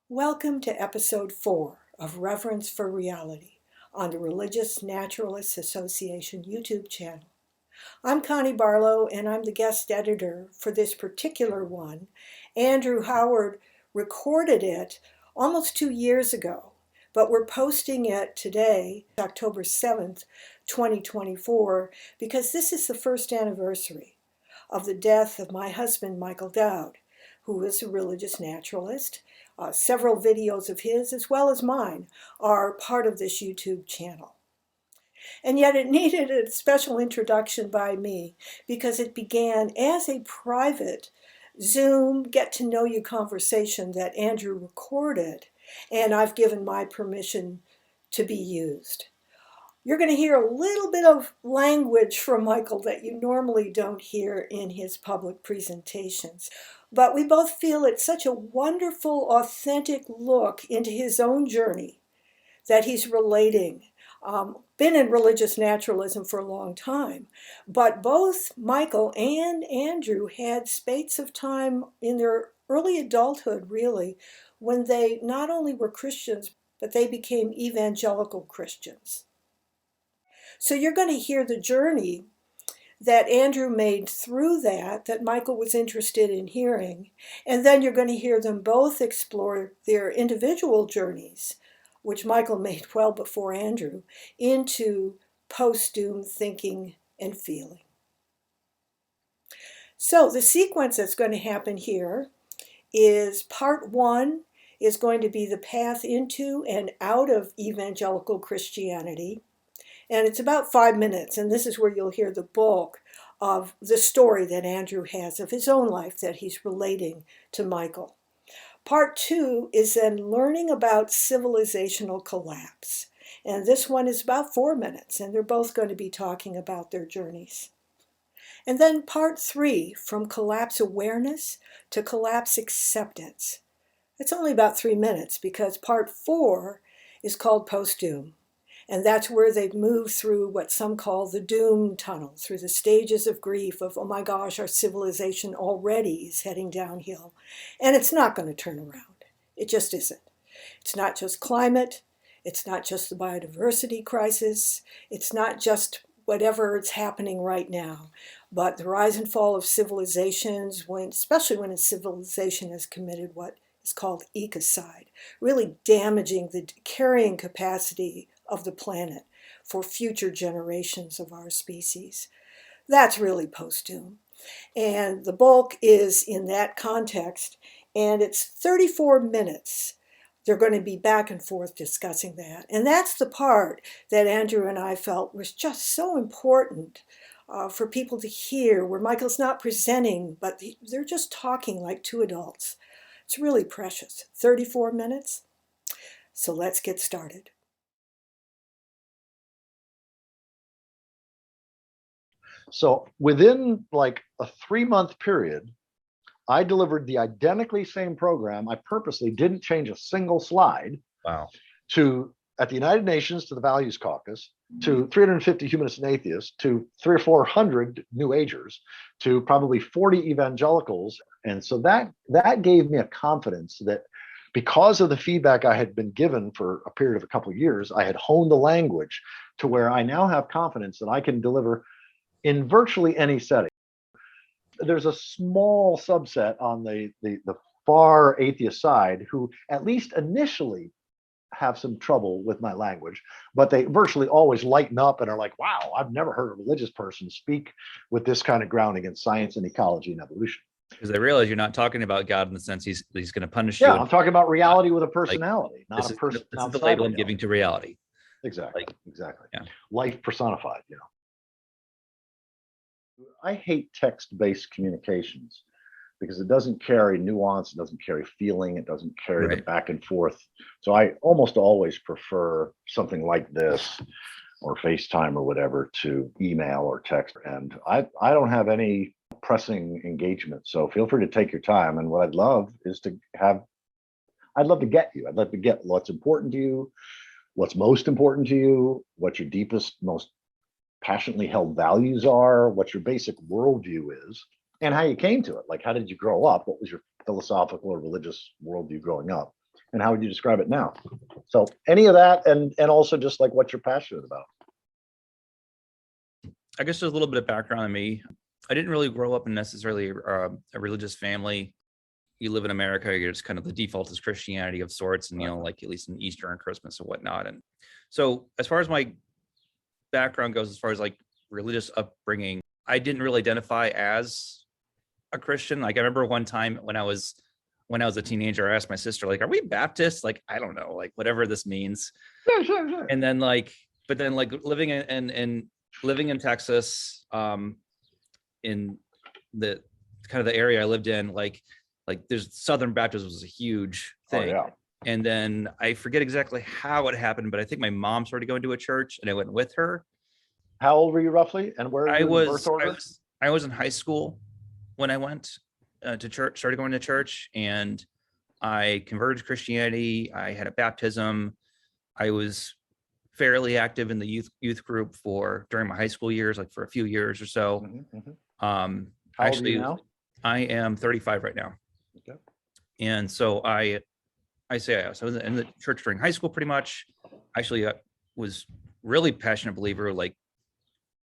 Welcome to episode 4 of Reverence for Reality on the Religious Naturalists Association YouTube channel. I'm Connie Barlow and I'm the guest editor for this particular one. Andrew Howard recorded it almost 2 years ago, but we're posting it today, October 7th, 2024, because this is the first anniversary of the death of my husband, Michael Dowd, who is a religious naturalist. Several videos of his, as well as mine, are part of this YouTube channel. And yet it needed a special introduction by me because it began as a private Zoom get-to-know-you conversation that Andrew recorded, and I've given my permission to be used. You're going to hear a little bit of language from Michael that you normally don't hear in his public presentations. But we both feel it's such a wonderful, authentic look into his own journey that he's relating. Been in religious naturalism for a long time, but both Michael and Andrew had spates of time in their early adulthood, really, when they not only were Christians, but they became evangelical Christians. So you're going to hear the journey that Andrew made through that Michael was interested in hearing. And then you're going to hear them both explore their individual journeys, which Michael made well before Andrew, into Postdoom thinking and feeling. So the sequence that's going to happen here is part 1 is going to be the path into and out of evangelical Christianity. And it's about 5 minutes, and this is where you'll hear the bulk of the story that Andrew has of his own life that he's relating to Michael. Part 2 is then learning about civilizational collapse. And this one is about 4 minutes, and they're both going to be talking about their journeys. And then part 3, from collapse awareness to collapse acceptance. It's only about 3 minutes because part 4 is called Postdoom. And that's where they've moved through what some call the doom tunnel, through the stages of grief of, oh my gosh, our civilization already is heading downhill. And it's not going to turn around. It just isn't. It's not just climate. It's not just the biodiversity crisis. It's not just whatever is happening right now. But the rise and fall of civilizations, especially when a civilization has committed what is called ecocide, really damaging the carrying capacity of the planet for future generations of our species. That's really Postdoom. And the bulk is in that context, and it's 34 minutes. They're going to be back and forth discussing that. And that's the part that Andrew and I felt was just so important for people to hear, where Michael's not presenting, but they're just talking like two adults. It's really precious. 34 minutes. So let's get started. So within like a 3-month period, I delivered the identically same program. I purposely didn't change a single slide. Wow. At the United Nations, to the Values Caucus, to 350 humanists and atheists, to 300 or 400 New Agers, to probably 40 evangelicals. And so that gave me a confidence that because of the feedback I had been given for a period of a couple of years, I had honed the language to where I now have confidence that I can deliver in virtually any setting. There's a small subset on the far atheist side who at least initially have some trouble with my language, but they virtually always lighten up and are like, wow, I've never heard a religious person speak with this kind of grounding in science and ecology and evolution. Because they realize you're not talking about God in the sense he's going to punish you. you. Yeah, I'm talking about reality with a personality, not a person. This is the label I'm giving to reality. Exactly. Exactly. Yeah. Life personified, I hate text-based communications because it doesn't carry nuance, it doesn't carry feeling, it doesn't carry the back and forth. So I almost always prefer something like this or FaceTime or whatever to email or text. And I don't have any pressing engagement. So feel free to take your time. And what I'd love is I'd love to get you. I'd love to get what's important to you, what's most important to you, what your deepest, most passionately held values are, what your basic worldview is, and how you came to it. Like, how did you grow up? What was your philosophical or religious worldview growing up? And how would you describe it now? So any of that, and also just like what you're passionate about. I guess there's a little bit of background on me. I didn't really grow up in necessarily a religious family. You live in America, you're just kind of the default is Christianity of sorts, and like at least in Easter and Christmas and whatnot. And so as far as my background goes, as far as like religious upbringing, I didn't really identify as a Christian. Like I remember one time when I was a teenager, I asked my sister, like, are we Baptists? Like, I don't know, like whatever this means. Sure. And then but then living in Texas, in the kind of the area I lived in, like there's Southern Baptist was a huge thing. Oh, yeah. And then I forget exactly how it happened, but I think my mom started going to a church and I went with her. How old were you roughly? And where were you in birth order? I was in high school when I went to church, started going to church, and I converted to Christianity. I had a baptism. I was fairly active in the youth group during my high school years, like for a few years or so. How old are you now? I am 35 right now. Okay. And so I was in the church during high school pretty much. Actually, I was really passionate believer. Like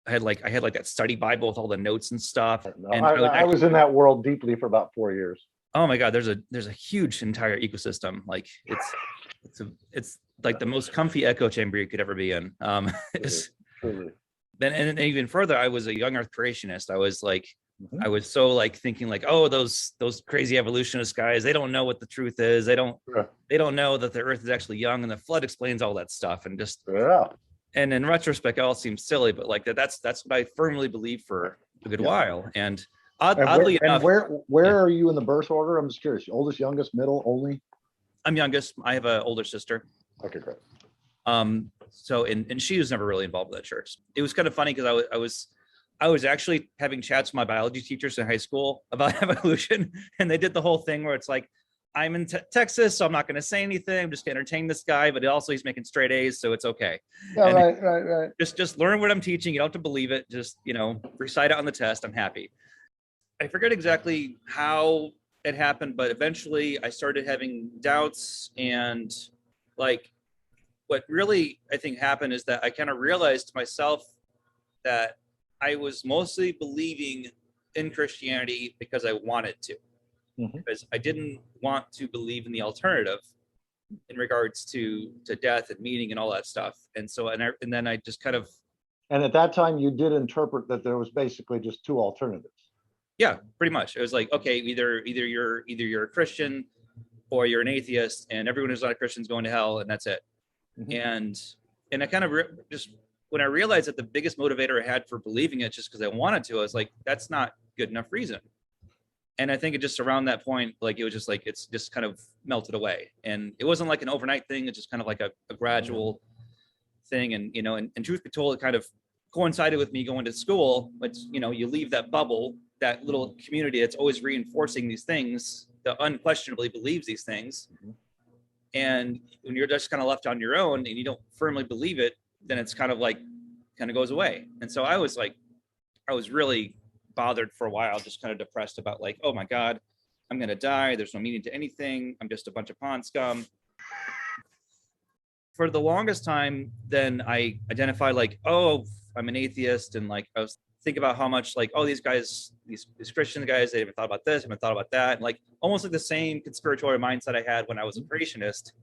I had that study Bible with all the notes and stuff. And I was in that world deeply for about 4 years. Oh my God, there's a huge entire ecosystem. Like it's like the most comfy echo chamber you could ever be in. Truly. Then and even further, I was a young Earth creationist. I was like, I was so like thinking like, oh, those crazy evolutionist guys, they don't know what the truth is. They don't know that the Earth is actually young, and the flood explains all that stuff. And just and in retrospect, it all seems silly, but like that's what I firmly believed for a good while. And oddly enough, where are you in the birth order? I'm just curious. Oldest, youngest, middle, only? I'm youngest. I have an older sister. Okay, great. So and she was never really involved with that church. It was kind of funny because I was actually having chats with my biology teachers in high school about evolution, and they did the whole thing where it's like, I'm in Texas, so I'm not going to say anything. I'm just going to entertain this guy, but also he's making straight A's, so it's okay. Yeah, right. Just learn what I'm teaching. You don't have to believe it. Just, recite it on the test. I'm happy. I forget exactly how it happened, but eventually I started having doubts, and like what really I think happened is that I kind of realized to myself that I was mostly believing in Christianity because I wanted to. Because I didn't want to believe in the alternative in regards to death and meaning and all that stuff. And so, and then I just kind of. And at that time, you did interpret that there was basically just two alternatives. Yeah, pretty much. It was like, okay, either you're a Christian or you're an atheist, and everyone who's not a Christian is going to hell, and that's it. And I kind of just when I realized that the biggest motivator I had for believing it just because I wanted to, I was like, that's not good enough reason. And I think it just around that point, like it was just like it's just kind of melted away, and it wasn't like an overnight thing. It's just kind of like a gradual thing, and and truth be told, it kind of coincided with me going to school. But you leave that bubble, that little community that's always reinforcing these things, that unquestionably believes these things, and when you're just kind of left on your own and you don't firmly believe it, then it's kind of goes away. And so I was really bothered for a while, just kind of depressed about like, oh my God, I'm going to die. There's no meaning to anything. I'm just a bunch of pond scum. For the longest time, then I identified like, oh, I'm an atheist. And like, I was thinking about how much like, oh, these guys, these Christian guys, they haven't thought about this, haven't thought about that. And like, almost like the same conspiratorial mindset I had when I was a creationist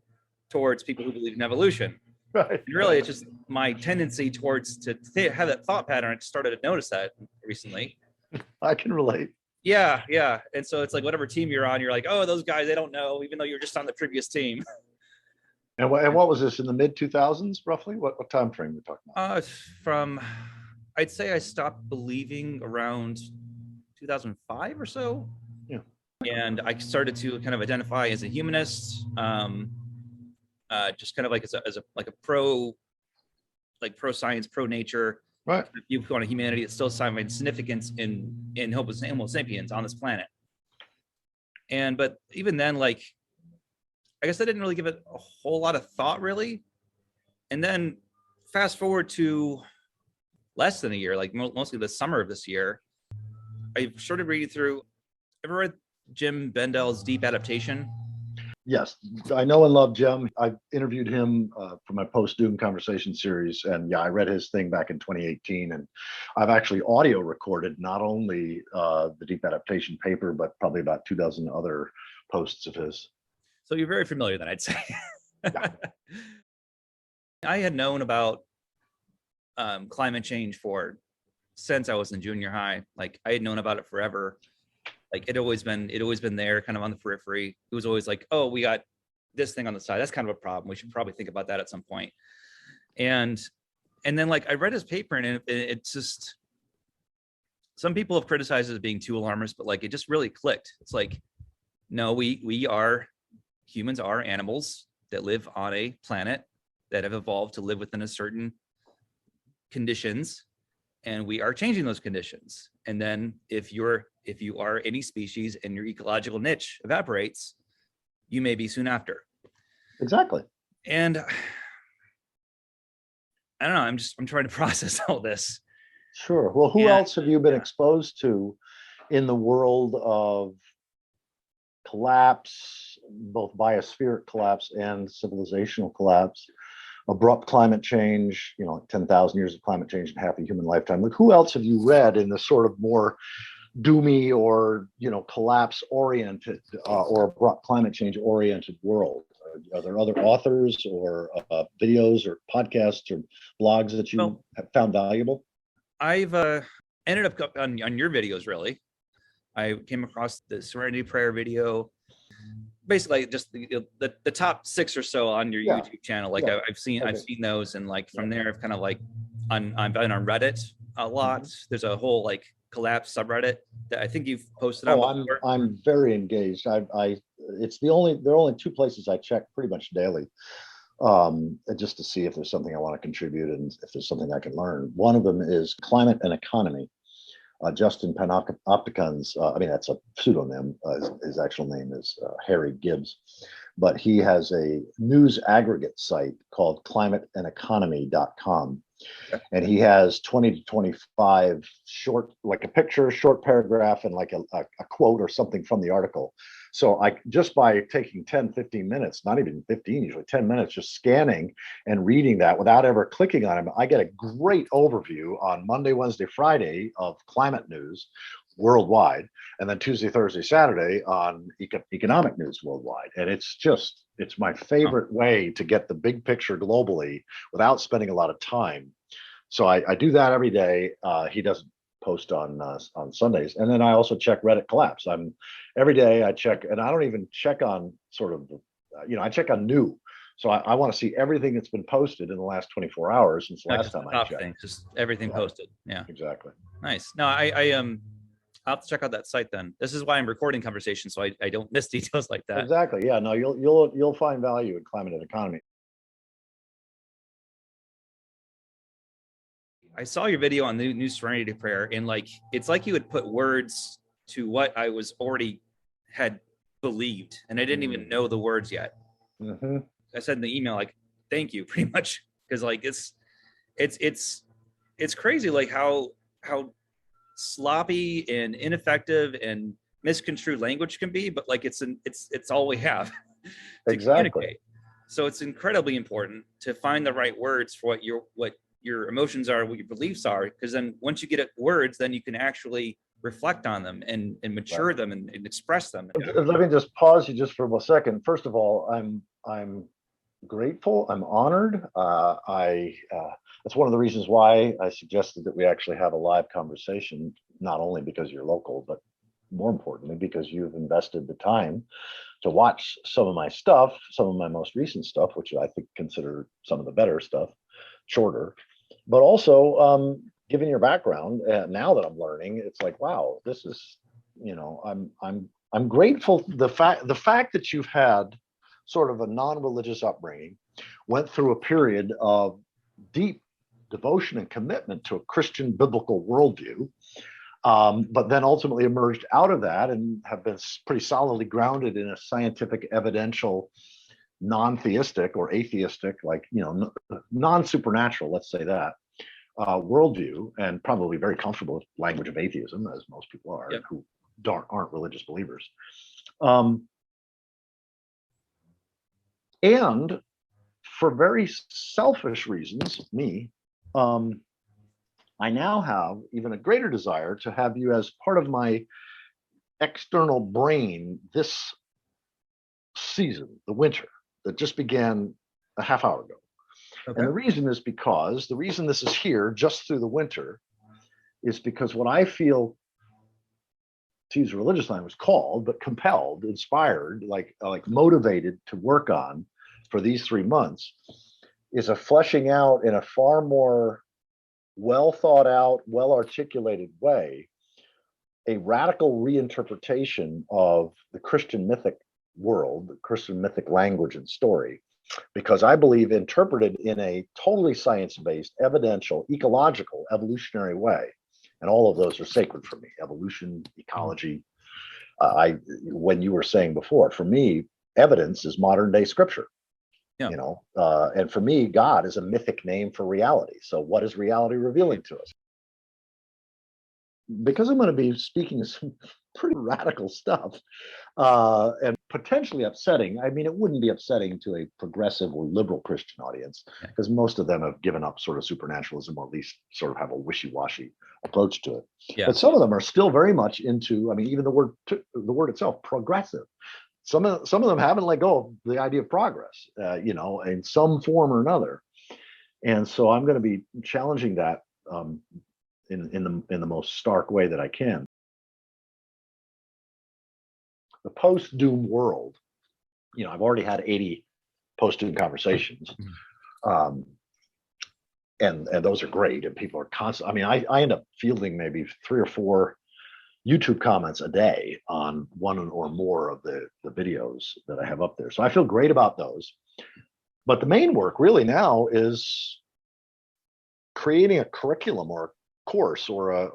towards people who believe in evolution. Right. And really, it's just my tendency towards to have that thought pattern. I started to notice that recently. I can relate. Yeah. And so it's like whatever team you're on, you're like, oh, those guys, they don't know, even though you're just on the previous team. And what was this in the mid 2000s, roughly? What time frame we're talking about? I'd say I stopped believing around 2005 or so. Yeah. And I started to kind of identify as a humanist, just kind of like as a pro science, pro nature. Right. Viewpoint of humanity that still finds significance in Homo sapiens on this planet. But even then, like, I guess I didn't really give it a whole lot of thought, really. And then fast forward to less than a year, like mostly the summer of this year, I started reading through. Ever read Jim Bendel's Deep Adaptation? Yes, I know and love Jim. I interviewed him for my Postdoom conversation series, and yeah, I read his thing back in 2018, and I've actually audio recorded not only the deep adaptation paper, but probably about 24 other posts of his. So you're very familiar then, I'd say. Yeah. I had known about climate change since I was in junior high. Like I had known about it forever. Like it always been there, kind of on the periphery. It was always like, oh, we got this thing on the side. That's kind of a problem. We should probably think about that at some point. And then like I read his paper, and it's just, some people have criticized it as being too alarmist, but like it just really clicked. It's like, no, humans are animals that live on a planet that have evolved to live within a certain conditions, and we are changing those conditions. And then if you are any species and your ecological niche evaporates, you may be soon after. Exactly. And I don't know, I'm trying to process all this. Sure. Well, who else have you been exposed to in the world of collapse, both biospheric collapse and civilizational collapse, abrupt climate change, 10,000 years of climate change in half a human lifetime? Like, who else have you read in this sort of more doomy or, collapse oriented or abrupt climate change oriented world? Are there other authors or videos or podcasts or blogs that you have found valuable? I've ended up on your videos, really. I came across the Serenity Prayer video, basically just the top 6 or so on your YouTube channel. Like I've seen those, and like from there I've kind of like I've been on Reddit a lot. There's a whole like collapse subreddit that I think you've posted on before. I'm very engaged. There are only 2 places I check pretty much daily, just to see if there's something I want to contribute and if there's something I can learn. One of them is Climate and Economy. Justin Panopticon's, that's a pseudonym. His actual name is Harry Gibbs, but he has a news aggregate site called climateandeconomy.com. And he has 20 to 25 short, like a picture, short paragraph, and like a quote or something from the article. So I just by taking 10, 15 minutes, not even 15, usually 10 minutes, just scanning and reading that without ever clicking on him, I get a great overview on Monday, Wednesday, Friday of climate news worldwide, and then Tuesday, Thursday, Saturday on economic news worldwide. And it's my favorite way to get the big picture globally without spending a lot of time. So I do that every day. He doesn't post on Sundays. And then I also check Reddit collapse. Every day I check, and I don't even check on sort of, I check on new. So I want to see everything that's been posted in the last 24 hours since the last time I checked. Things, just everything posted. Yeah, exactly. Nice. No, I'll have to check out that site then. This is why I'm recording conversations, so I don't miss details like that. Exactly. Yeah. No, you'll find value in Climate and Economy. I saw your video on the new Serenity Prayer, and like it's like you had put words to what I was already had believed, and I didn't even know the words yet. Mm-hmm. I said in the email, like, thank you, pretty much, because like it's crazy, like how sloppy and ineffective and misconstrued language can be, but like it's all we have to communicate. So it's incredibly important to find the right words for what your emotions are, what your beliefs are, because then once you get words, then you can actually reflect on them and mature them and express them. Let me just pause you just for a second. First of all, I'm grateful. I'm honored. That's one of the reasons why I suggested that we actually have a live conversation, not only because you're local, but more importantly, because you've invested the time to watch some of my stuff, some of my most recent stuff, which I think consider some of the better stuff, shorter, but also given your background, now that I'm learning, it's like, wow, this is, I'm grateful. The fact that you've had sort of a non-religious upbringing, went through a period of deep devotion and commitment to a Christian biblical worldview, but then ultimately emerged out of that and have been pretty solidly grounded in a scientific, evidential, non-theistic or atheistic, like, non-supernatural, let's say that, worldview, and probably very comfortable with language of atheism, as most people are, who aren't religious believers. And for very selfish reasons, I now have even a greater desire to have you as part of my external brain this season, the winter that just began a half hour ago. Okay. And the reason is because the reason this is here just through the winter is because what I feel, to use religious language, called, but compelled, inspired, like motivated to work on for these 3 months is a fleshing out in a far more well thought out, well articulated way, a radical reinterpretation of the Christian mythic world, the Christian mythic language and story, because I believe interpreted in a totally science-based, evidential, ecological, evolutionary way. And all of those are sacred for me: evolution, ecology. When you were saying before, for me, evidence is modern day scripture. Yeah. And for me, God is a mythic name for reality. So what is reality revealing to us? Because I'm going to be speaking some pretty radical stuff and potentially upsetting. I mean, it wouldn't be upsetting to a progressive or liberal Christian audience, because most of them have given up sort of supernaturalism, or at least sort of have a wishy-washy approach to it. Yeah. But some of them are still very much into, I mean, even the word itself, progressive. Some of them haven't let go of the idea of progress, in some form or another. And so I'm going to be challenging that in the most stark way that I can. The post-Doom world, I've already had 80 post-Doom conversations, and those are great, and people are constant. I mean, I end up fielding maybe 3 or 4 YouTube comments a day on one or more of the videos that I have up there. So I feel great about those. But the main work really now is creating a curriculum or a course or a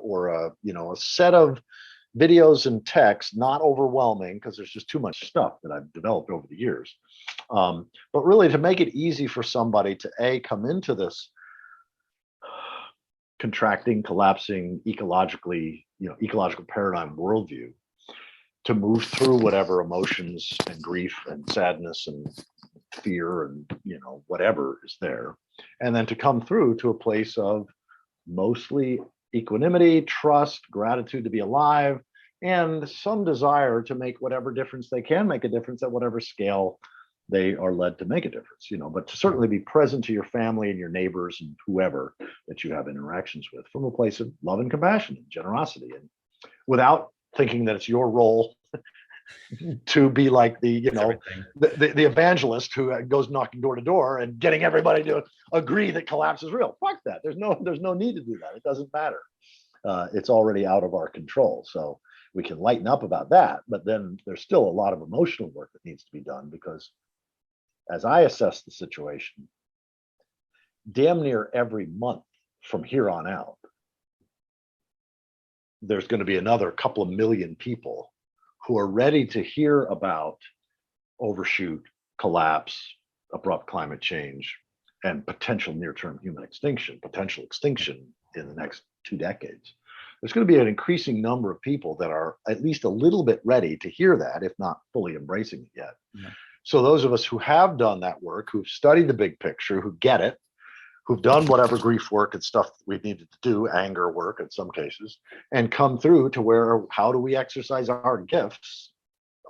set of videos and text, not overwhelming, because there's just too much stuff that I've developed over the years. But really to make it easy for somebody to come into this contracting, collapsing, ecological paradigm worldview, to move through whatever emotions and grief and sadness and fear and whatever is there, and then to come through to a place of mostly equanimity, trust, gratitude to be alive, and some desire to make whatever difference they can make a difference at whatever scale they are led to make a difference, but to certainly be present to your family and your neighbors and whoever that you have interactions with from a place of love and compassion and generosity, and without thinking that it's your role to be like the evangelist who goes knocking door to door and getting everybody to agree that collapse is real. Fuck that. There's no need to do that. It doesn't matter. It's already out of our control. So we can lighten up about that, but then there's still a lot of emotional work that needs to be done, because as I assess the situation, damn near every month from here on out, there's going to be another couple of million people who are ready to hear about overshoot, collapse, abrupt climate change, and potential near-term human extinction, potential extinction in the next 2 decades. There's going to be an increasing number of people that are at least a little bit ready to hear that, if not fully embracing it yet. Yeah. So those of us who have done that work, who've studied the big picture, who get it, who've done whatever grief work and stuff we needed to do, anger work in some cases, and come through to where, how do we exercise our gifts,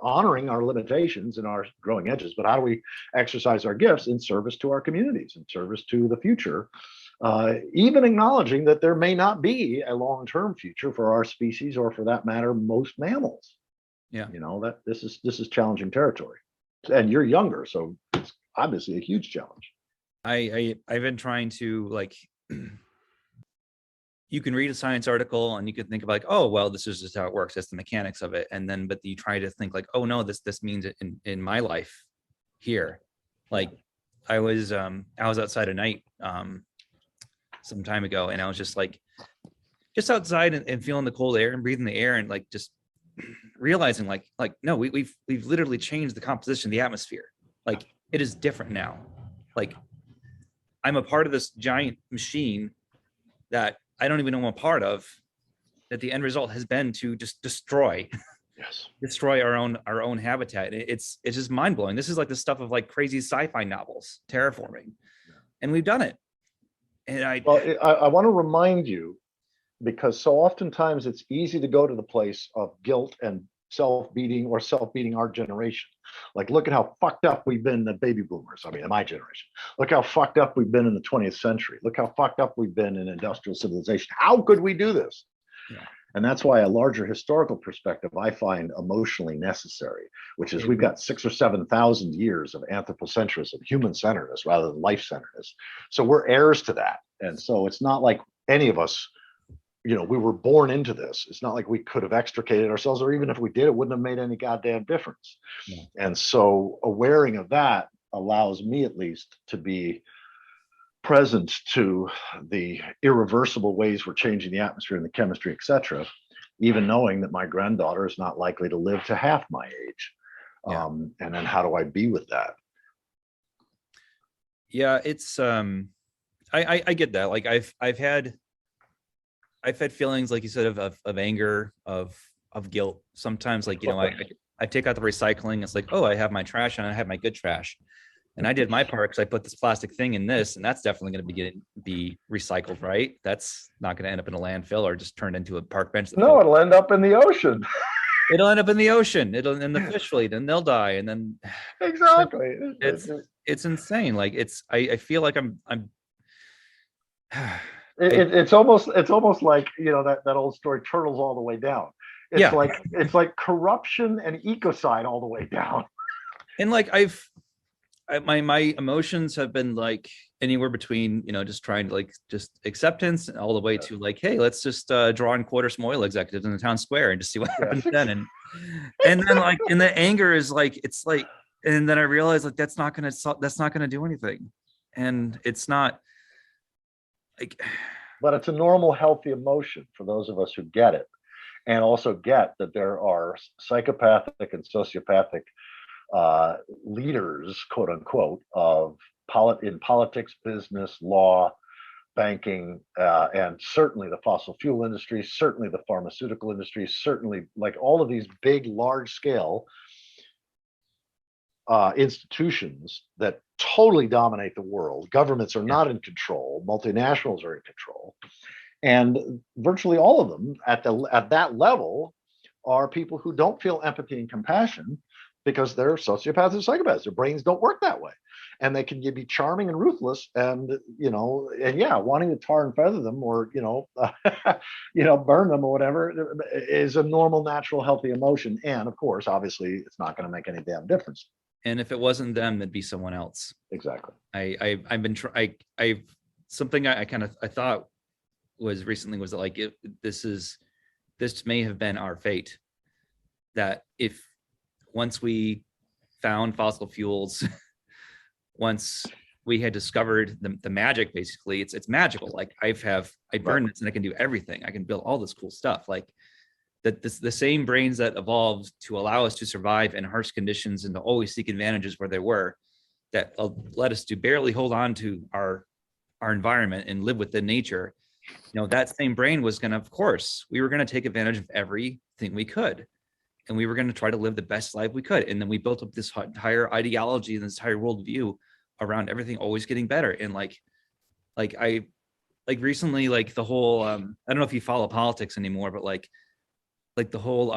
honoring our limitations and our growing edges, but how do we exercise our gifts in service to our communities, in service to the future, even acknowledging that there may not be a long-term future for our species, or for that matter, most mammals. Yeah. That this is challenging territory. And you're younger, so it's obviously a huge challenge. I've been trying to, you can read a science article and you can think of oh, well, this is just how it works. That's the mechanics of it. And then, but you try to think oh no, this means it in my life here. I was outside at night some time ago, and I was just outside and feeling the cold air and breathing the air, and just realizing no, we've literally changed the composition of the atmosphere. It is different now. I'm a part of this giant machine that I don't even know I'm a part of, that the end result has been to just destroy Yes. destroy our own habitat. It's just mind blowing. This is like the stuff of like crazy sci-fi novels, terraforming, and we've done it. And I want to remind you, because so oftentimes it's easy to go to the place of guilt and self-beating our generation. Like, look at how fucked up we've been, the baby boomers. I mean, in my generation. Look how fucked up we've been in the 20th century. Look how fucked up we've been in industrial civilization. How could we do this? Yeah. And that's why a larger historical perspective I find emotionally necessary, which is we've got 6,000 or 7,000 years of anthropocentrism, human-centeredness rather than life-centeredness. So we're heirs to that. And so it's not like any of us, we were born into this. It's not like we could have extricated ourselves, or even if we did, it wouldn't have made any goddamn difference. Yeah. And so awareing of that allows me at least to be present to the irreversible ways we're changing the atmosphere and the chemistry, etc., even knowing that my granddaughter is not likely to live to half my age. Yeah. And then how do I be with that? Yeah, it's I get that. Like I've had feelings, like you said, of anger, of guilt. Sometimes, like, I take out the recycling. It's like, oh, I have my trash and I have my good trash. And I did my part because I put this plastic thing in this, and that's definitely going to be recycled, right? That's not going to end up in a landfill or just turned into a park bench. No, it'll end up in the ocean. It'll end up in the ocean. It'll in the fish fleet, and they'll die. And then exactly, it's insane. Like I feel like I'm. It's almost like that old story, turtles all the way down. It's like corruption and ecocide all the way down. And like my emotions have been like anywhere between, just trying to like just acceptance all the way to like, hey, let's just draw and quarter some oil executives in the town square and just see what happens then. And then like, and the anger is like, it's like, and then I realized like, that's not going to do anything. And it's not like, but it's a normal, healthy emotion for those of us who get it, and also get that there are psychopathic and sociopathic leaders, quote unquote, in politics, business, law, banking, and certainly the fossil fuel industry, certainly the pharmaceutical industry, certainly like all of these big, large scale institutions that totally dominate the world. Governments are not in control. Multinationals are in control. And virtually all of them at that level are people who don't feel empathy and compassion, because they're sociopaths and psychopaths. Their brains don't work that way. And they can be charming and ruthless and, wanting to tar and feather them or, burn them or whatever is a normal, natural, healthy emotion. And of course, obviously, it's not going to make any damn difference. And if it wasn't them, it'd be someone else. Exactly. Something I thought was recently was that like, this may have been our fate, that if once we found fossil fuels, once we had discovered the magic, basically it's magical. Like I burn this and I can do everything. I can build all this cool stuff. Like that the same brains that evolved to allow us to survive in harsh conditions and to always seek advantages where there were, that let us to barely hold on to our environment and live within nature. That same brain was going to, of course, we were going to take advantage of everything we could. And we were going to try to live the best life we could. And then we built up this entire ideology and this entire worldview around everything always getting better. And recently, like the whole, I don't know if you follow politics anymore, but like the whole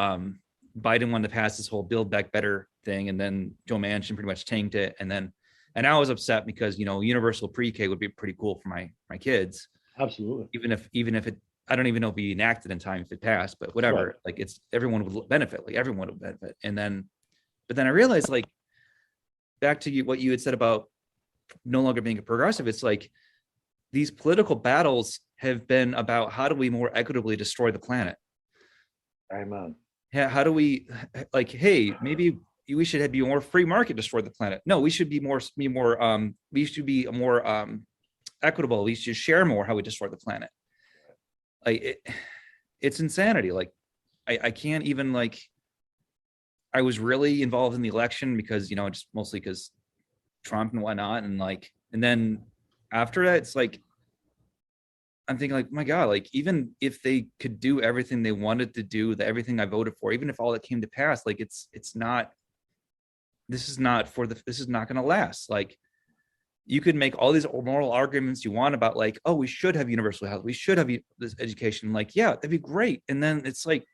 Biden wanted to pass this whole Build Back Better thing. And then Joe Manchin pretty much tanked it. And I was upset because, universal pre-K would be pretty cool for my kids. Absolutely. Even if it, I don't even know if it be enacted in time if it passed, but whatever. Right. Like everyone would benefit. Like everyone would benefit. But then I realized, like, back to what you had said about no longer being a progressive. It's like these political battles have been about how do we more equitably destroy the planet. Amen. How do we hey, maybe we should be more free market, destroy the planet. No, we should be more equitable. We should share more how we destroy the planet. It's insanity. Like I can't even I was really involved in the election because, just mostly because Trump and whatnot. And then after that, it's like, I'm thinking like, my God, like even if they could do everything they wanted to do, everything I voted for, even if all that came to pass, like it's not, this is not going to last. Like you could make all these moral arguments you want about like, oh, we should have universal health, we should have this education. Like, yeah, that'd be great. And then it's like,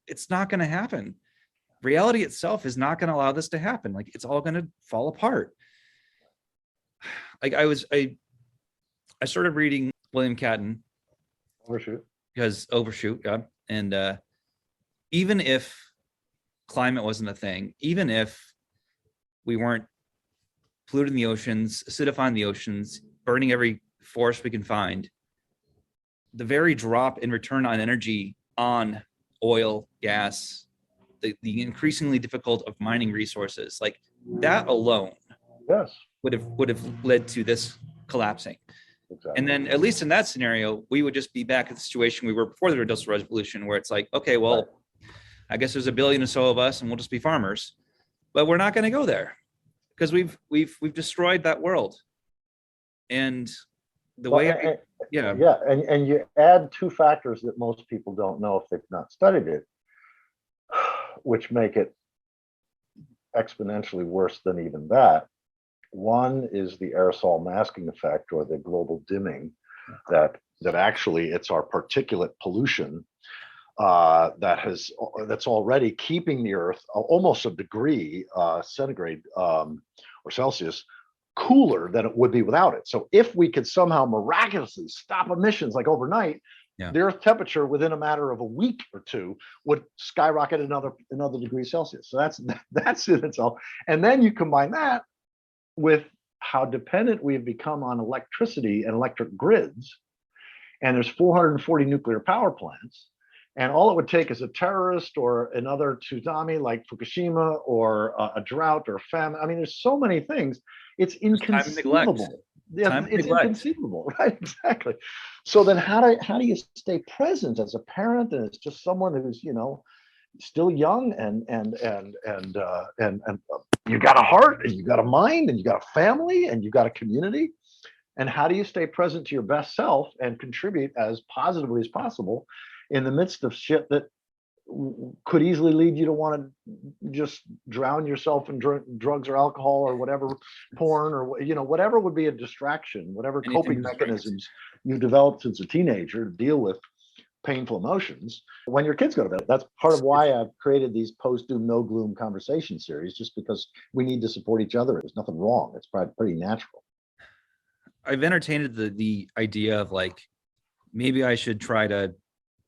it's not going to happen. Reality itself is not going to allow this to happen. Like it's all going to fall apart. Like I started reading William Catton. Overshoot. Yeah. And even if climate wasn't a thing, even if we weren't polluting the oceans, acidifying the oceans, burning every forest we can find, the very drop in return on energy on oil, gas, the increasingly difficult of mining resources, like that alone would have led to this collapsing. Exactly. And then at least in that scenario, we would just be back at the situation we were before the Industrial Revolution, where it's like, okay, well, I guess there's a billion or so of us and we'll just be farmers. But we're not going to go there because we've destroyed that world. And the and you add two factors that most people don't know if they've not studied it, which make it exponentially worse than even that. One is the aerosol masking effect, or the global dimming, that actually it's our particulate pollution that's already keeping the Earth almost a degree centigrade or Celsius cooler than it would be without it. So if we could somehow miraculously stop emissions like overnight, the Earth temperature within a matter of a week or two would skyrocket another degree Celsius. So that's in itself. And then you combine that with how dependent we've become on electricity and electric grids. And there's 440 nuclear power plants. And all it would take is a terrorist or another tsunami like Fukushima, or a drought or famine. I mean, there's so many things. It's inconceivable. It's inconceivable, right? Exactly. So then how do you stay present as a parent and as just someone who's, still young and you got a heart and you got a mind and you got a family and you got a community? And how do you stay present to your best self and contribute as positively as possible in the midst of shit that could easily lead you to want to just drown yourself in drugs or alcohol or whatever, porn or whatever would be a distraction, whatever coping mechanisms you developed since a teenager to deal with painful emotions when your kids go to bed. That's part of why I've created these Postdoom no gloom conversation series, just because we need to support each other. There's nothing wrong. It's pretty natural. I've entertained the idea of like, maybe I should try to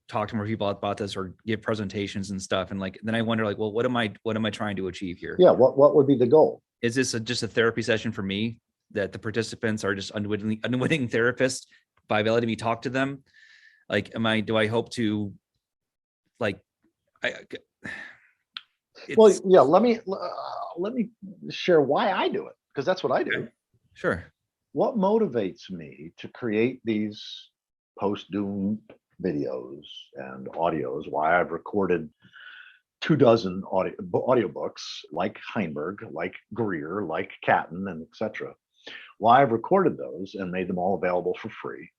talk to more people about this or give presentations and stuff. And like, then I wonder like, well, what am I trying to achieve here? Yeah. What would be the goal? Is this just a therapy session for me that the participants are just unwitting therapists by letting me talk to them? Like, do I hope to like, let me share why I do it, because that's what I do. Sure. What motivates me to create these Postdoom videos and audios, why I've recorded 24 audiobooks like Heinberg, like Greer, like Catton, and etc. Why I've recorded those and made them all available for free.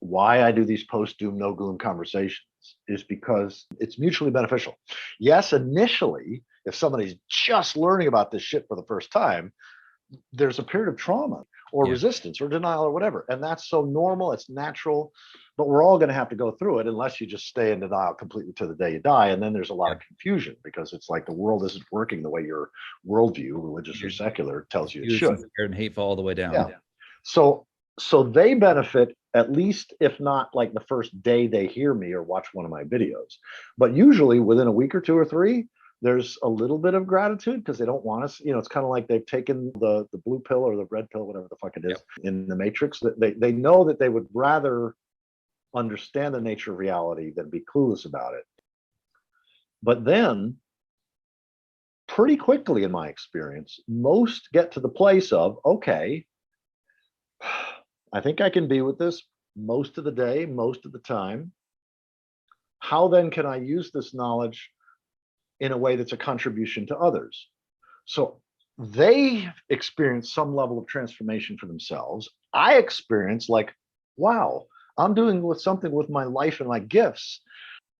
Why I do these Postdoom no gloom conversations is because it's mutually beneficial. Yes, initially, if somebody's just learning about this shit for the first time, there's a period of trauma or resistance or denial or whatever. And that's so normal, it's natural, but we're all going to have to go through it unless you just stay in denial completely to the day you die. And then there's a lot of confusion because it's like the world isn't working the way your worldview, religious or secular, tells you it should. And hateful all the way down. Yeah. So they benefit, at least if not like the first day they hear me or watch one of my videos. But usually within a week or two or three, there's a little bit of gratitude because they don't want us, it's kind of like they've taken the blue pill or the red pill, whatever the fuck it is, in the Matrix. That they know that they would rather understand the nature of reality than be clueless about it. But then pretty quickly, in my experience, most get to the place of, okay, I think I can be with this most of the day, most of the time. How then can I use this knowledge in a way that's a contribution to others? So they experience some level of transformation for themselves. I experience like, wow, I'm doing with something with my life and my gifts.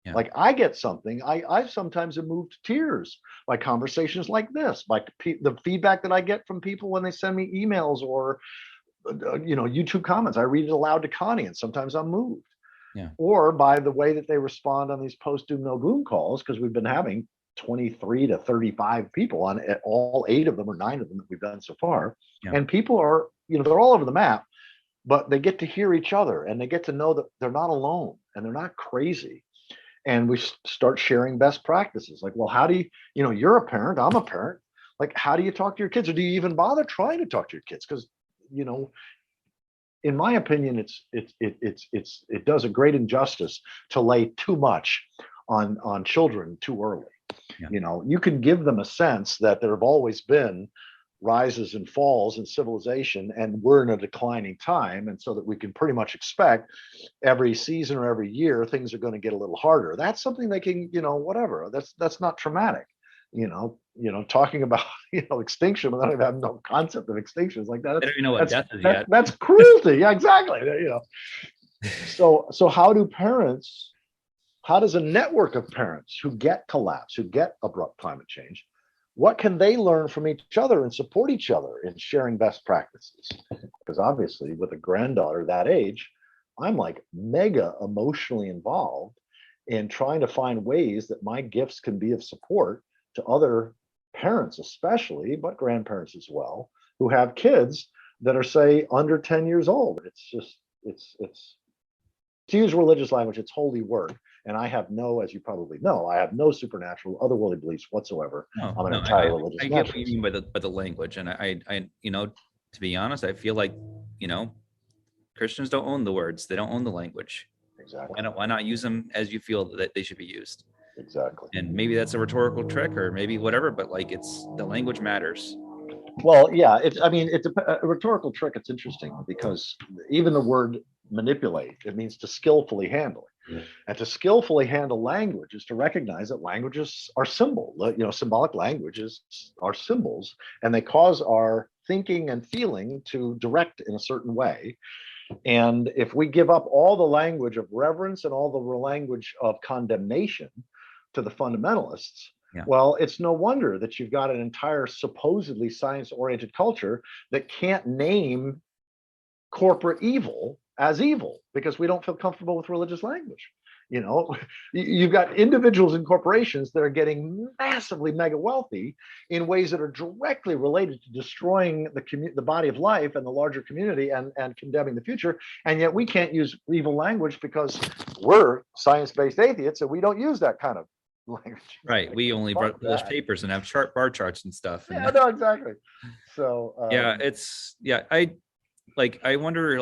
Yeah. Like I get something, I've sometimes am moved to tears by conversations like this, by the feedback that I get from people when they send me emails or YouTube comments. I read it aloud to Connie, and sometimes I'm moved. Yeah. Or by the way that they respond on these Postdoom No Gloom calls, because we've been having 23 to 35 people on all 8 of them or 9 of them that we've done so far. Yeah. And people are, they're all over the map, but they get to hear each other and they get to know that they're not alone and they're not crazy. And we start sharing best practices. Like, well, how do you're a parent, I'm a parent. Like, how do you talk to your kids? Or do you even bother trying to talk to your kids? Because, in my opinion, it does a great injustice to lay too much on children too early. Yeah. You can give them a sense that there have always been rises and falls in civilization, and we're in a declining time, and so that we can pretty much expect every season or every year things are going to get a little harder. That's something they can, whatever. That's not traumatic. Talking about extinction without even having no concept of extinction is like that. I don't even know what death is yet. That's cruelty. Yeah, exactly. So how does a network of parents who get collapse, who get abrupt climate change, what can they learn from each other and support each other in sharing best practices? Because obviously with a granddaughter that age, I'm like mega emotionally involved in trying to find ways that my gifts can be of support to other parents, especially, but grandparents as well, who have kids that are, say, under 10 years old. It's to use religious language, it's holy work. And I have as you probably know, I have no supernatural, otherworldly beliefs whatsoever. I'm an entire religious I get what you mean by the language. And I, to be honest, I feel like, Christians don't own the words. They don't own the language. Exactly. Why not use them as you feel that they should be used? Exactly. And maybe that's a rhetorical trick or maybe whatever, but like the language matters. Well, yeah, it's a rhetorical trick. It's interesting because even the word manipulate, it means to skillfully handle. And to skillfully handle language is to recognize that languages are symbolic languages are symbols, and they cause our thinking and feeling to direct in a certain way. And if we give up all the language of reverence and all the language of condemnation to the fundamentalists, well, it's no wonder that you've got an entire supposedly science-oriented culture that can't name corporate evil as evil because we don't feel comfortable with religious language. You've got individuals and corporations that are getting massively mega wealthy in ways that are directly related to destroying the body of life and the larger community and condemning the future. And yet we can't use evil language because we're science-based atheists and we don't use that kind of language. Right. We only publish papers and have bar charts and stuff. Yeah, no, exactly. So I wonder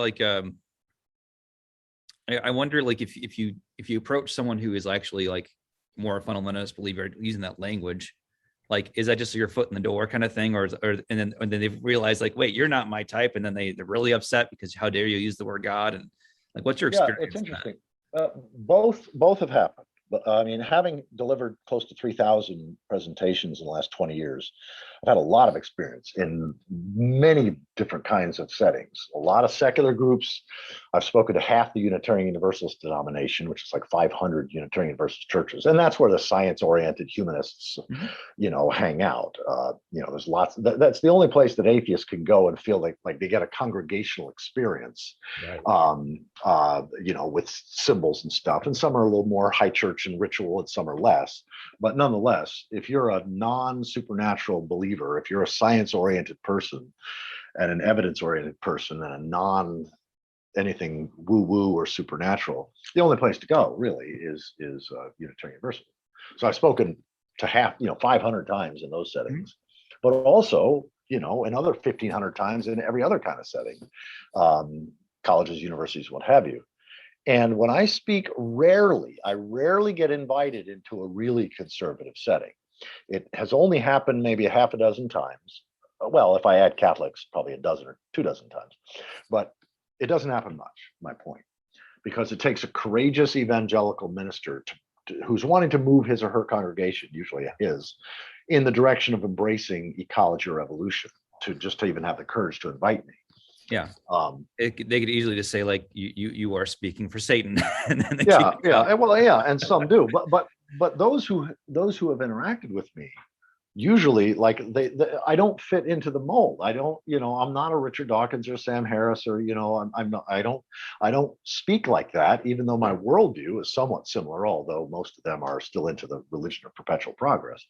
I wonder if you approach someone who is actually like more a fundamentalist believer using that language, like is that just your foot in the door kind of thing, or and then they realize like, wait, you're not my type, and then they're really upset because how dare you use the word God, and like what's your experience? It's interesting. Both have happened. But I mean, having delivered close to 3,000 presentations in the last 20 years, I've had a lot of experience in many different kinds of settings. A lot of secular groups. I've spoken to half the Unitarian Universalist denomination, which is like 500 Unitarian Universalist churches, and that's where the science-oriented humanists, hang out. There's lots. That's the only place that atheists can go and feel like they get a congregational experience, right. With symbols and stuff. And some are a little more high church and ritual, and some are less. But nonetheless, if you're a non-supernatural believer, if you're a science-oriented person and an evidence-oriented person and a non-anything woo-woo or supernatural, the only place to go really is Unitarian Universalist. So I've spoken to 500 times in those settings, but also, another 1,500 times in every other kind of setting, colleges, universities, what have you. And when I speak, I rarely get invited into a really conservative setting. It has only happened maybe a half a dozen times. Well, if I add Catholics, probably a dozen or 24 times. But it doesn't happen much, my point, because it takes a courageous evangelical minister who's wanting to move his or her congregation, usually his, in the direction of embracing ecology or evolution, to even have the courage to invite me. Yeah. Um, They could easily just say like you are speaking for Satan, and then they yeah, keep it going. well, yeah, and some do, but those who have interacted with me usually like they I don't fit into the mold. I don't, I'm not a Richard Dawkins or Sam Harris or I'm not, I don't speak like that, even though my worldview is somewhat similar, although most of them are still into the religion of perpetual progress.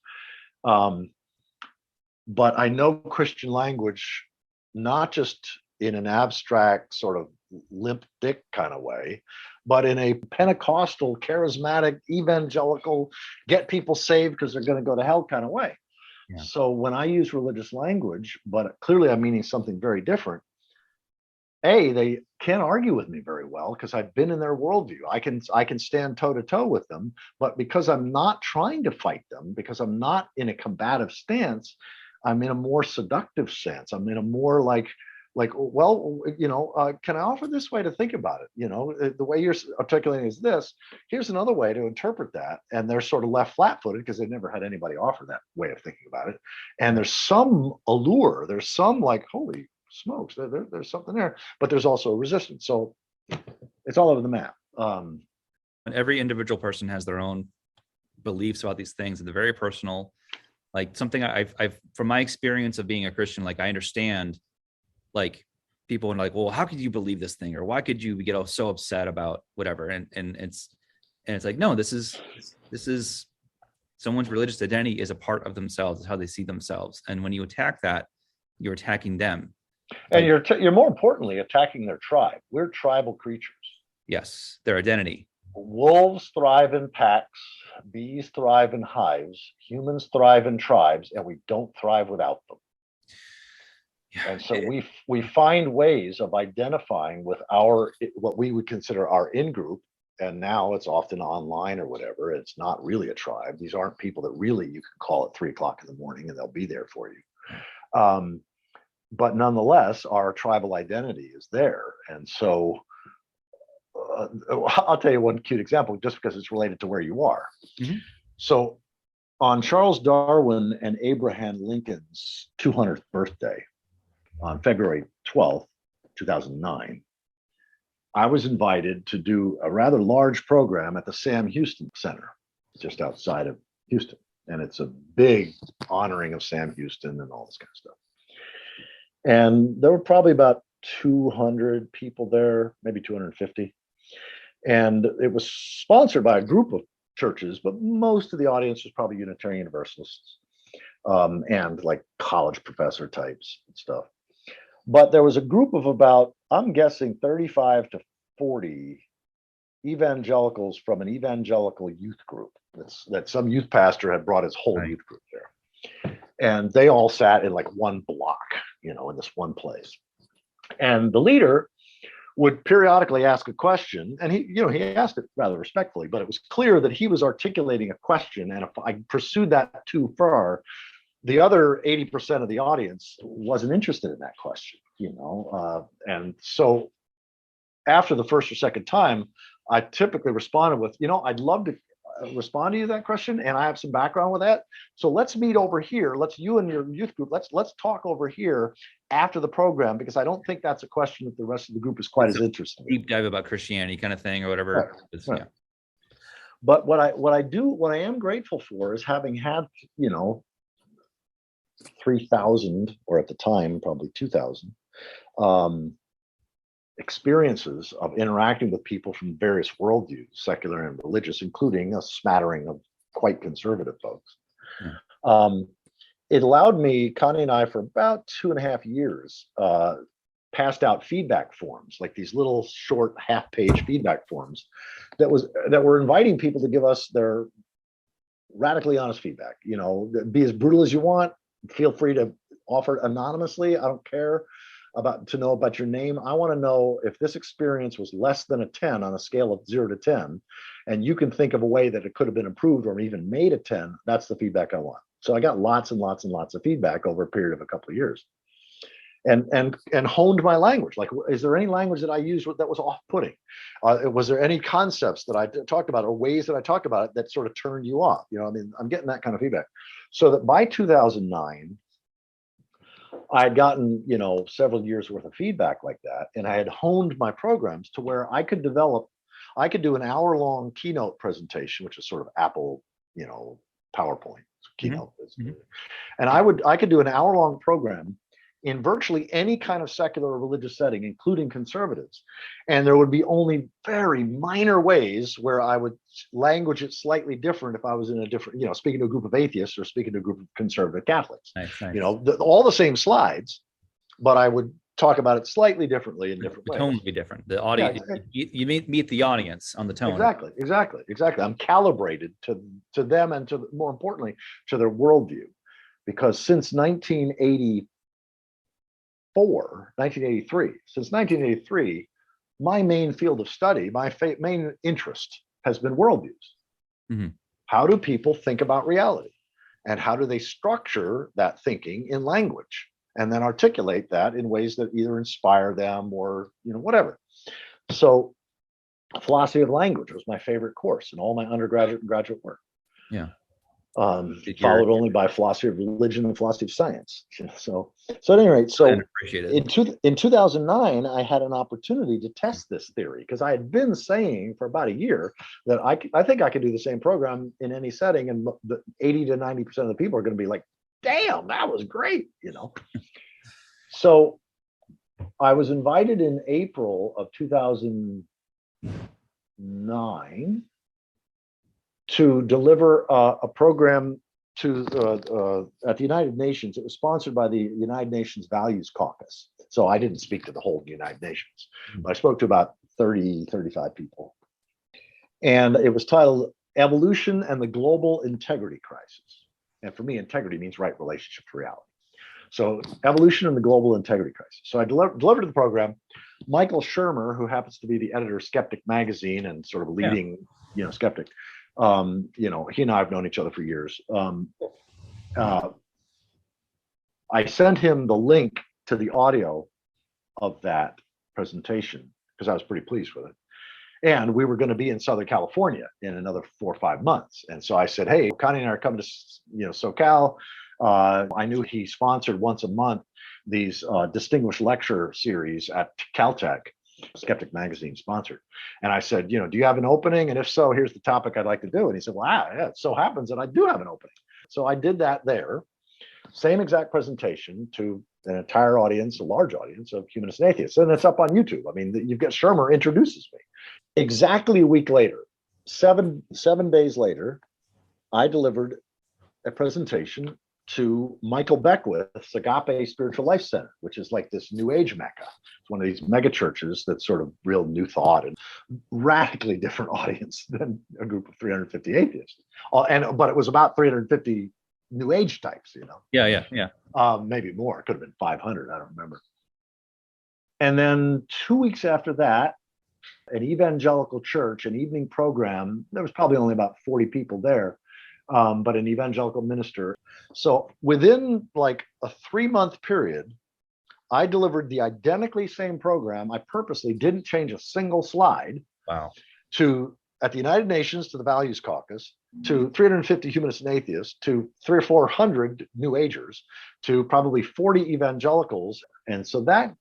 But I know Christian language, not just in an abstract sort of limp dick kind of way, but in a Pentecostal, charismatic, evangelical, get people saved because they're going to go to hell kind of way. Yeah. So when I use religious language, but clearly I'm meaning something very different, they can't argue with me very well because I've been in their worldview. I can stand toe to toe with them, but because I'm not trying to fight them, because I'm not in a combative stance, I'm in a more seductive sense. I'm in a more like, well, can I offer this way to think about it? The way you're articulating is this. Here's another way to interpret that, and they're sort of left flat-footed because they've never had anybody offer that way of thinking about it. And there's some allure. There's some like, holy smokes, there's something there, but there's also resistance. So it's all over the map. And every individual person has their own beliefs about these things, and they're very personal. Like something I've from my experience of being a Christian, like I understand, like people are like, well, how could you believe this thing, or why could you get so upset about whatever? And it's like, no, this is someone's religious identity is a part of themselves. It's how they see themselves, and when you attack that, you're attacking them. And you're more importantly attacking their tribe. We're tribal creatures. Yes, their identity. Wolves thrive in packs, bees thrive in hives, humans thrive in tribes, and we don't thrive without them. Yeah, and so we find ways of identifying with what we would consider our in-group, and now it's often online or whatever. It's not really a tribe. These aren't people that really you can call at 3:00 in the morning and they'll be there for you. But nonetheless, our tribal identity is there. And so I'll tell you one cute example just because it's related to where you are. Mm-hmm. So on Charles Darwin and Abraham Lincoln's 200th birthday on February 12th, 2009, I was invited to do a rather large program at the Sam Houston Center, just outside of Houston. And it's a big honoring of Sam Houston and all this kind of stuff. And there were probably about 200 people there, maybe 250. And it was sponsored by a group of churches, but most of the audience was probably Unitarian Universalists and like college professor types and stuff. But there was a group of about, I'm guessing 35 to 40 evangelicals from an evangelical youth group that some youth pastor had brought his whole youth group there. And they all sat in like one block, in this one place. And the leader would periodically ask a question, and he asked it rather respectfully, but it was clear that he was articulating a question. And if I pursued that too far, the other 80% of the audience wasn't interested in that question, and so after the first or second time, I typically responded with, I'd love to respond to you that question, and I have some background with that. So let's meet over here. You and your youth group, let's talk over here after the program, because I don't think that's a question that the rest of the group is quite as interested in. Deep dive about Christianity kind of thing or whatever. Right. Yeah. But what I am grateful for is having had, 3,000, or at the time, probably 2,000, experiences of interacting with people from various worldviews, secular and religious, including a smattering of quite conservative folks. Yeah. It allowed me, Connie and I, for about 2.5 years, passed out feedback forms, like these little short half-page feedback forms that were inviting people to give us their radically honest feedback. Be as brutal as you want. Feel free to offer it anonymously. I don't care to know about your name. I want to know if this experience was less than a 10 on a scale of 0 to 10, and you can think of a way that it could have been improved or even made a 10. That's the feedback I want. So I got lots and lots and lots of feedback over a period of a couple of years, and honed my language. Like, is there any language that I used that was off-putting? Was there any concepts that I talked about or ways that I talked about it that sort of turned you off? I'm getting that kind of feedback. So that by 2009, I had gotten, several years worth of feedback like that, and I had honed my programs to where I could do an hour-long keynote presentation, which is sort of Apple, PowerPoint keynote. Mm-hmm. And I could do an hour-long program in virtually any kind of secular or religious setting, including conservatives. And there would be only very minor ways where I would language it slightly different if I was in a different, speaking to a group of atheists or speaking to a group of conservative Catholics. Nice. All the same slides, but I would talk about it slightly differently in different ways. The tone would be different. The audience, you meet the audience on the tone. Exactly. I'm calibrated to them and to, more importantly, to their worldview, because since 1983, my main field of study, my main interest has been worldviews. Mm-hmm. How do people think about reality? And how do they structure that thinking in language and then articulate that in ways that either inspire them or, whatever. So philosophy of language was my favorite course in all my undergraduate and graduate work. Yeah. Followed only by philosophy of religion and philosophy of science. So at any rate, in 2009, I had an opportunity to test this theory, because I had been saying for about a year that I think I could do the same program in any setting, and the 80 to 90% of the people are going to be like, damn, that was great, So I was invited in April of 2009 to deliver a program at the United Nations. It was sponsored by the United Nations Values Caucus. So I didn't speak to the whole United Nations, but I spoke to about 35 people. And it was titled Evolution and the Global Integrity Crisis. And for me, integrity means right relationship to reality. So evolution and the global integrity crisis. So I delivered the program. Michael Shermer, who happens to be the editor of Skeptic magazine and sort of leading, skeptic, he and I have known each other for years. I sent him the link to the audio of that presentation because I was pretty pleased with it. And we were going to be in Southern California in another 4 or 5 months. And so I said, hey, Connie and I are coming to, SoCal. I knew he sponsored once a month these distinguished lecture series at Caltech, Skeptic magazine sponsored. And I said, do you have an opening? And if so, here's the topic I'd like to do. And he said, wow, yeah, it so happens that I do have an opening. So I did that there. Same exact presentation to an entire audience, a large audience of humanists and atheists. And it's up on YouTube. I mean, you've got Shermer introduces me. Exactly a week later, seven days later, I delivered a presentation to Michael Beckwith's Agape Spiritual Life Center, which is like this New Age Mecca. It's one of these mega churches that's sort of real new thought and radically different audience than a group of 350 atheists. But it was about 350 New Age types, Yeah. Maybe more. It could have been 500. I don't remember. And then 2 weeks after that, an evangelical church, an evening program. There was probably only about 40 people there. But an evangelical minister. So within like a 3-month period, I delivered the identically same program. I purposely didn't change a single slide. Wow. At the United Nations, to the Values Caucus, to 350 humanists and atheists, to 300 or 400 New Agers, to probably 40 evangelicals. And so that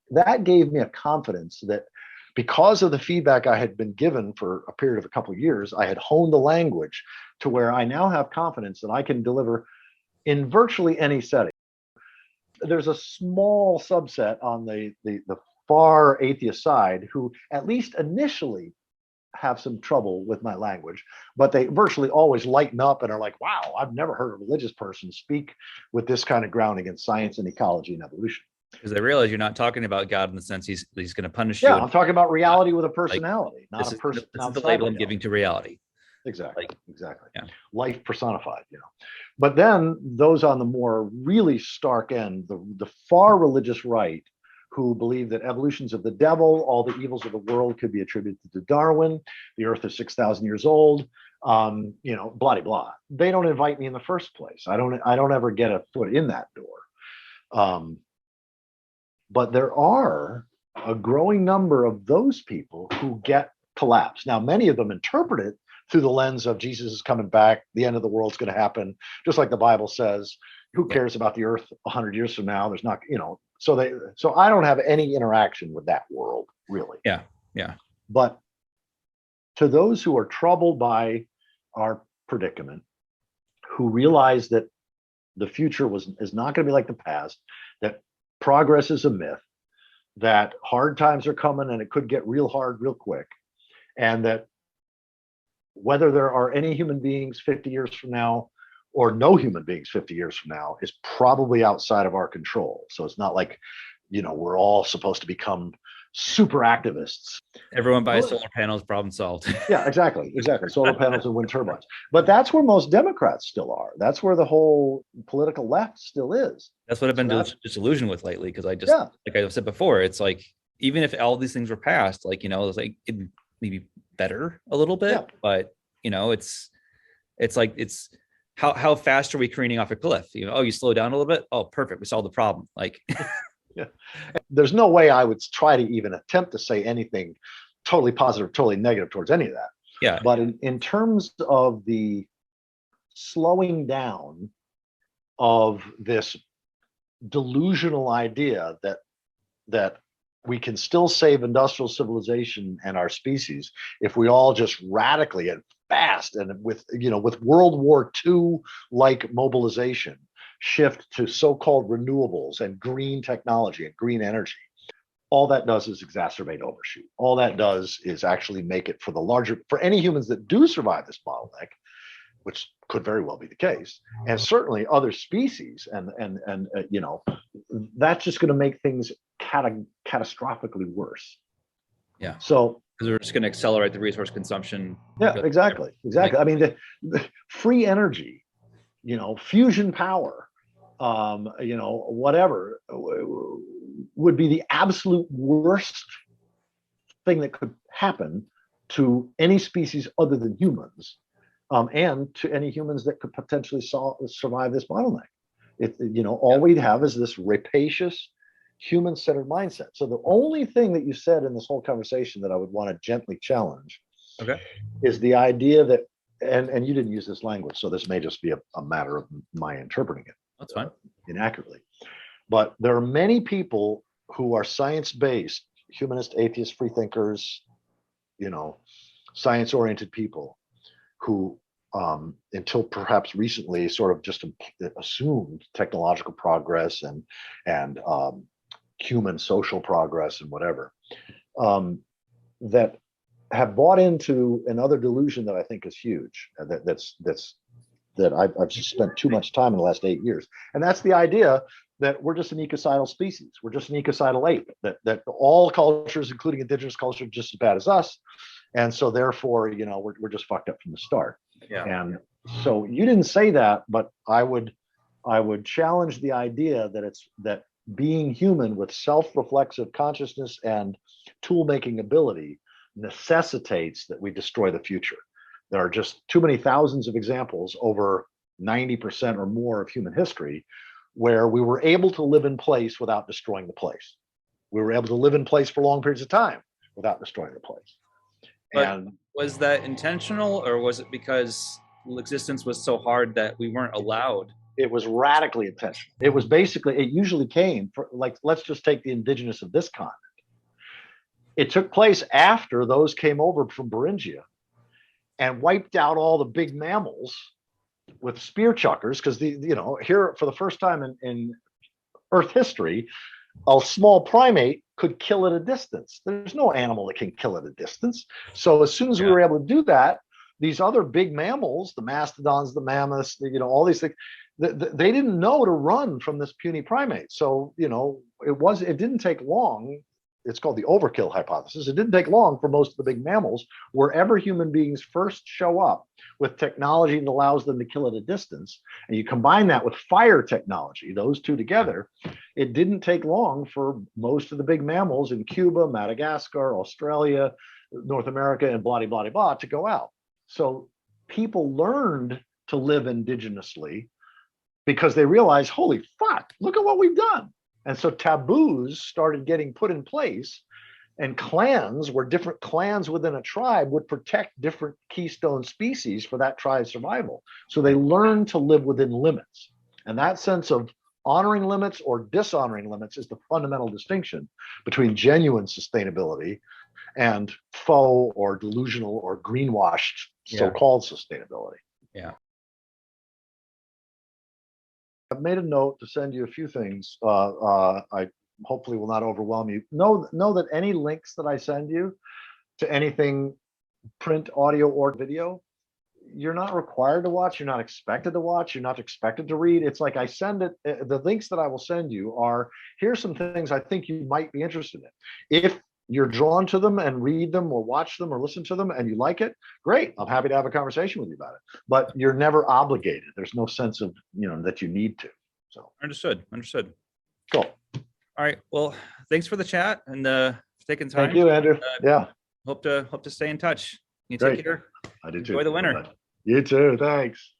gave me a confidence that because of the feedback I had been given for a period of a couple of years, I had honed the language to where I now have confidence that I can deliver in virtually any setting. There's a small subset on the far atheist side who at least initially have some trouble with my language, but they virtually always lighten up and are like, wow, I've never heard a religious person speak with this kind of grounding in science and ecology and evolution. Because they realize you're not talking about God in the sense he's going to punish you. Yeah, I'm talking about reality with a personality, not a person. This is the label I'm giving to reality. Exactly. Yeah. Life personified, But then those on the more really stark end, the far religious right, who believe that evolution's of the devil, all the evils of the world could be attributed to Darwin, the earth is 6,000 years old, blah, blah, blah. They don't invite me in the first place. I don't ever get a foot in that door. But there are a growing number of those people who get collapsed. Now, many of them interpret it through the lens of Jesus is coming back, the end of the world's going to happen, just like the Bible says, who cares about the earth 100 years from now? There's not, so I don't have any interaction with that world, really. Yeah. Yeah. But to those who are troubled by our predicament, who realize that the future is not going to be like the past, that progress is a myth, that hard times are coming and it could get real hard real quick, and that whether there are any human beings 50 years from now or no human beings 50 years from now is probably outside of our control. So it's not like, we're all supposed to become super activists. Everyone buys solar panels, problem solved. Yeah, exactly. Solar panels and wind turbines. But that's where most Democrats still are. That's where the whole political left still is. That's what I've been disillusioned with lately, because like I said before, it's like, even if all these things were passed, like, it's like it maybe better a little bit, but it's how fast are we careening off a cliff? You slow down a little bit. Oh, perfect. We solved the problem. Like, yeah. There's no way I would try to even attempt to say anything totally positive, totally negative towards any of that. Yeah. But in terms of the slowing down of this delusional idea that we can still save industrial civilization and our species if we all just radically and fast and with World War II like mobilization shift to so-called renewables and green technology and green energy. All that does is exacerbate overshoot. All that does is actually make it for any humans that do survive this bottleneck, which could very well be the case, and certainly other species, and that's just going to make things catastrophically worse. Yeah. So because we're just going to accelerate the resource consumption. Yeah, exactly. I mean, the free energy, fusion power, whatever would be the absolute worst thing that could happen to any species other than humans, and to any humans that could potentially survive this bottleneck. All we'd have is this rapacious, human-centered mindset. So the only thing that you said in this whole conversation that I would want to gently challenge, is the idea that, and you didn't use this language, so this may just be a matter of my interpreting it. That's fine. Inaccurately. But there are many people who are science-based, humanist, atheist, free thinkers, science-oriented people who, until perhaps recently, sort of just assumed technological progress and human social progress and whatever, that have bought into another delusion that I think is huge, that I've just spent too much time in the last 8 years. And that's the idea that we're just an ecocidal species. We're just an ecocidal ape, that all cultures, including indigenous culture, are just as bad as us. And so therefore, we're just fucked up from the start. Yeah. And so you didn't say that, but I would challenge the idea that being human with self-reflexive consciousness and tool-making ability necessitates that we destroy the future. There are just too many thousands of examples over 90% or more of human history where we were able to live in place without destroying the place. We were able to live in place for long periods of time without destroying the place. But was that intentional, or was it because existence was so hard that we weren't allowed? It was radically intentional. It was basically, it usually came for, like, let's just take the indigenous of this continent. It took place after those came over from Beringia and wiped out all the big mammals with spear chuckers, because here for the first time in Earth history, a small primate could kill at a distance. There's no animal that can kill at a distance. So as soon as we were able to do that, these other big mammals, the mastodons, the mammoths, all these things, they didn't know to run from this puny primate. So it didn't take long. It's called the overkill hypothesis. It didn't take long for most of the big mammals, wherever human beings first show up with technology that allows them to kill at a distance, and you combine that with fire technology, those two together, it didn't take long for most of the big mammals in Cuba, Madagascar, Australia, North America, and blah, blah, blah, to go out. So people learned to live indigenously because they realized, holy fuck, look at what we've done. And so taboos started getting put in place, and clans, where different clans within a tribe would protect different keystone species for that tribe's survival. So they learned to live within limits. And that sense of honoring limits or dishonoring limits is the fundamental distinction between genuine sustainability and faux or delusional or greenwashed so-called sustainability. Yeah. I've made a note to send you a few things. I hopefully will not overwhelm you. Know that any links that I send you to anything print, audio, or video, you're not required to watch. You're not expected to watch. You're not expected to read. It's like I send it. The links that I will send you are, here's some things I think you might be interested in. If you're drawn to them and read them or watch them or listen to them and you like it, great. I'm happy to have a conversation with you about it. But you're never obligated. There's no sense of, that you need to. So Understood. Cool. All right. Well, thanks for the chat and for taking time. Thank you, Andrew. Yeah. Hope to stay in touch. You Great. take care. I do too. Enjoy the winter. You too. Thanks.